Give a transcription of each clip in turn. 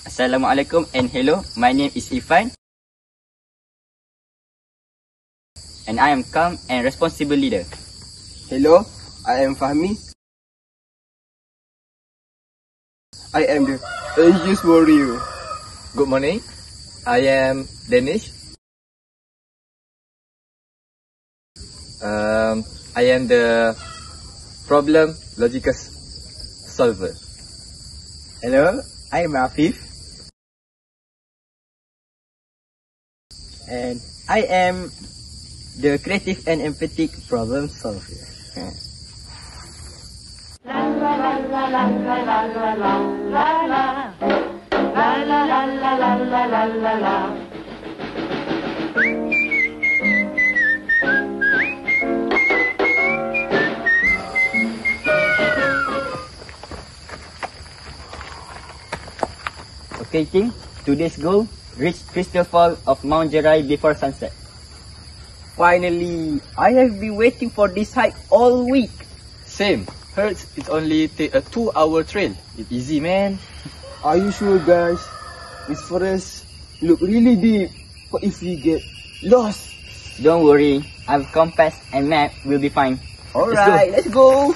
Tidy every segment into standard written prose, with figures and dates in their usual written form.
Assalamualaikum and hello. My name is Irfan. And I am calm and responsible leader. Hello, I am Fahmi. I am the anxious warrior. Good morning. I am Danish. I am the problem logical solver. Hello, I am Afif. And I am the creative and empathic problem solver. Okay, team. Today's goal: reach Crystal Fall of Mount Jerai before sunset. Finally, I have been waiting for this hike all week. Same. Heard it only take a 2-hour trail. It's easy, man. Are you sure, guys? This forest look really deep. What if we get lost? Don't worry, I have compass and map. We'll be fine. Alright, let's go.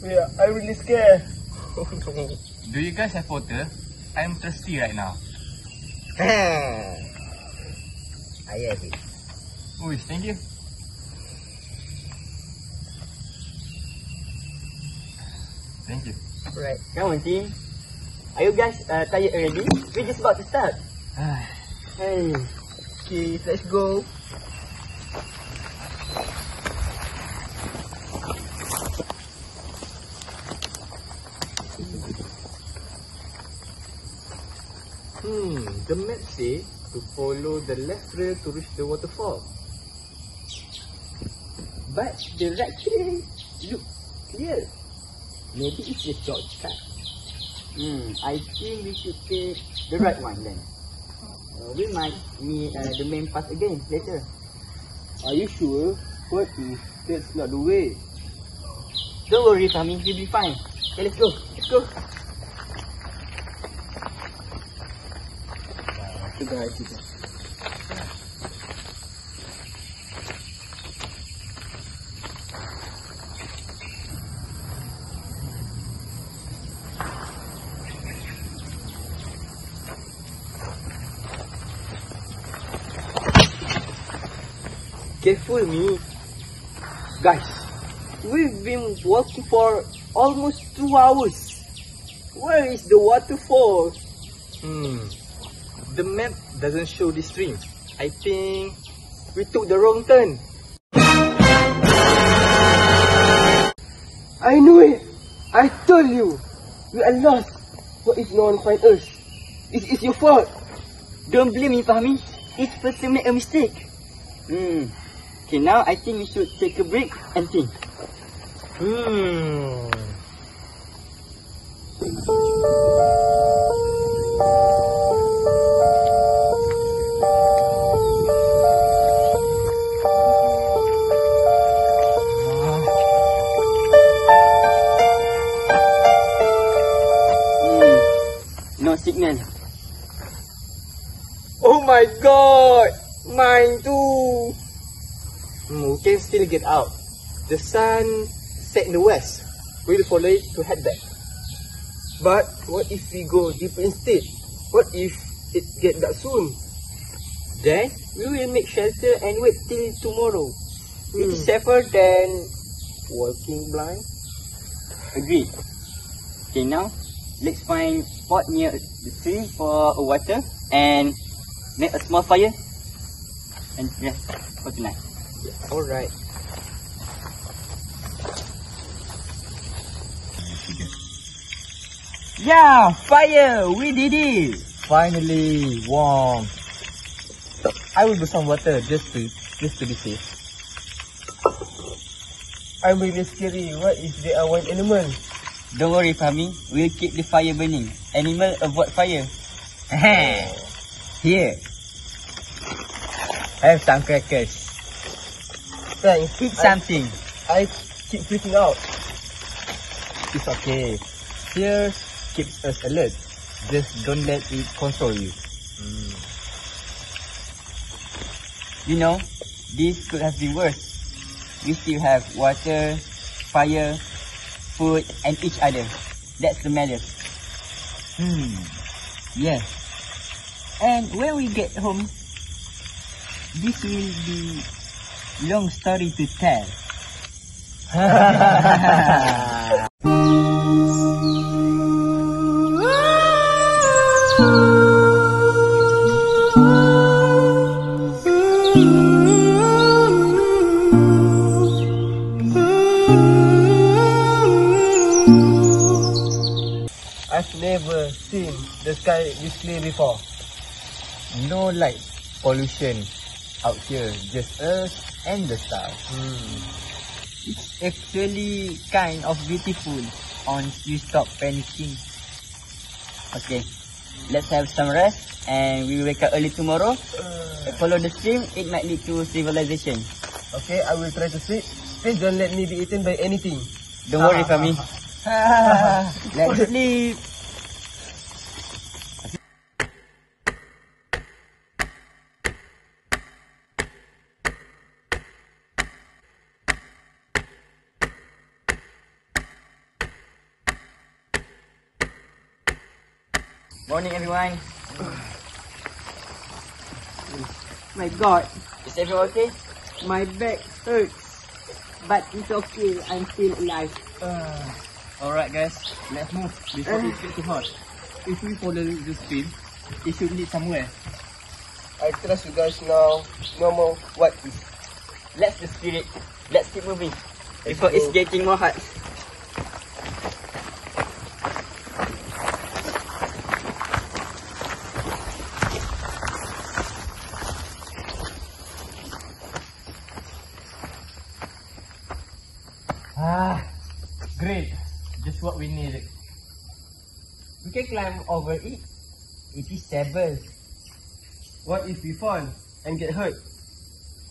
Yeah, I'm really scared. Do you guys have water? I'm thirsty right now. I have it. Oh, thank you. Thank you. Alright, come on, team. Are you guys tired already? We're just about to start. Hey, okay, let's go. The map say to follow the left trail to reach the waterfall. But the right trail look clear. Maybe it's a shortcut. I think we should take the right one then. We might meet the main path again later. Are you sure? What if that's not the way? Don't worry, Fahmi. We'll be fine. Okay, let's go. Let's go. The guys, Careful me. Guys, we've been walking for almost 2 hours. Where is the waterfall? The map doesn't show the stream. I think We took the wrong turn. I knew it! I told you! We are lost! What if no one finds us? This is your fault! Don't blame me, Fahmi. Each person made a mistake. Okay, now I think we should take a break and think. No signal. Oh my god! Mine too! We can still get out. The sun set in the west. We'll follow it to head back. But what if we go deeper instead? What if it gets dark soon? Then we will make shelter and wait till tomorrow. It is safer than walking blind. Agreed. Okay, now let's find spot near the tree for water and make a small fire and rest for tonight. Alright. Yeah, fire! We did it! Finally, warm. I will do some water just to be safe. I'm really scary. What if there are wild animals? Don't worry, Fahmi. We'll keep the fire burning. Animal avoid fire. Here. Have some crackers. Thanks. Eat something. I keep freaking out. It's okay. Fear keeps us alert. Just don't let it control you. You know, this could have been worse. We still have water, fire, food, and each other. That's the matter. Yes. And when we get home, this will be long story to tell. I've never seen the sky this clear before. No light pollution out here, just us and the stars. It's actually kind of beautiful once you stop panicking. Okay, let's have some rest and we will wake up early tomorrow. Follow the stream, it might lead to civilization. Okay, I will try to sleep. Please don't let me be eaten by anything. Don't worry, Fahmi. Let's sleep. Morning, everyone. My God, Is everyone okay? my back hurts. But it's okay, I'm still alive. Alright guys, let's move before it gets too hot. If we follow the stream, it should lead somewhere. I trust you guys now. No more what if. Let's the spirit. Let's keep moving before it's getting more hot. Great. Just what we needed. We can climb over it. It is stable. What if we fall and get hurt?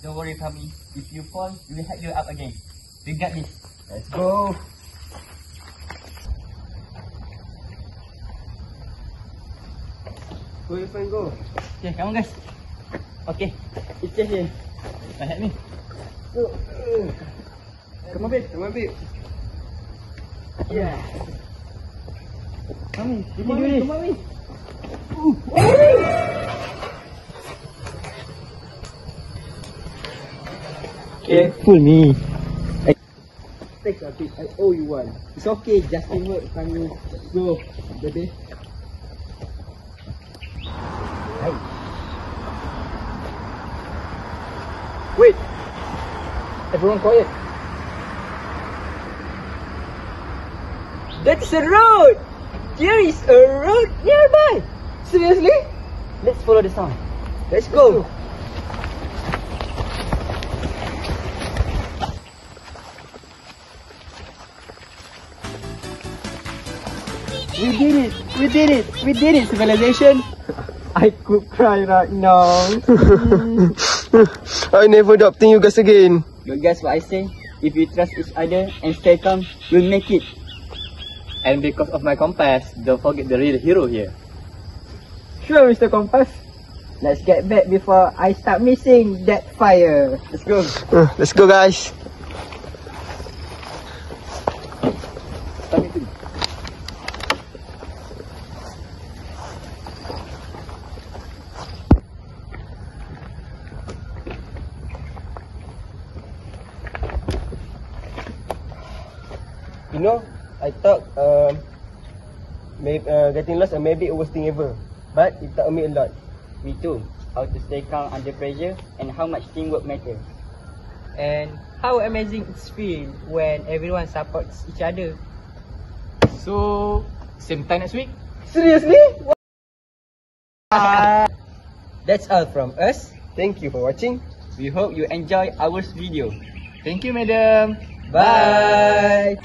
Don't worry, Fahmi. If you fall, we will help you up again. We got this. Let's go. Go if I go. Okay, come on, guys. Okay, it's just here. Help me. Come on, babe. Come on, babe. Yeah. Come on, You can do this. come on, babe. Okay, fool me. Thanks, Afiq. I owe you one. It's okay, just teamwork. Let's go, baby. Wait. Everyone quiet. That's a road! There is a road nearby! Seriously? Let's follow the sound. Let's go! We did it! We did it! We did it, civilization! I could cry right now. I never doubting you guys again. But guess what I say? If we trust each other and stay calm, we'll make it. And because of my compass, don't forget the real hero here. Sure, Mr. Compass. Let's get back before I start missing that fire. Let's go. Let's go, guys. You know, I thought getting lost may be the worst thing ever. But it taught me a lot. Me too. How to stay calm under pressure and how much teamwork matters. And how amazing it's feel when everyone supports each other. So, same time next week? Seriously? That's all from us. Thank you for watching. We hope you enjoy our video. Thank you, madam. Bye!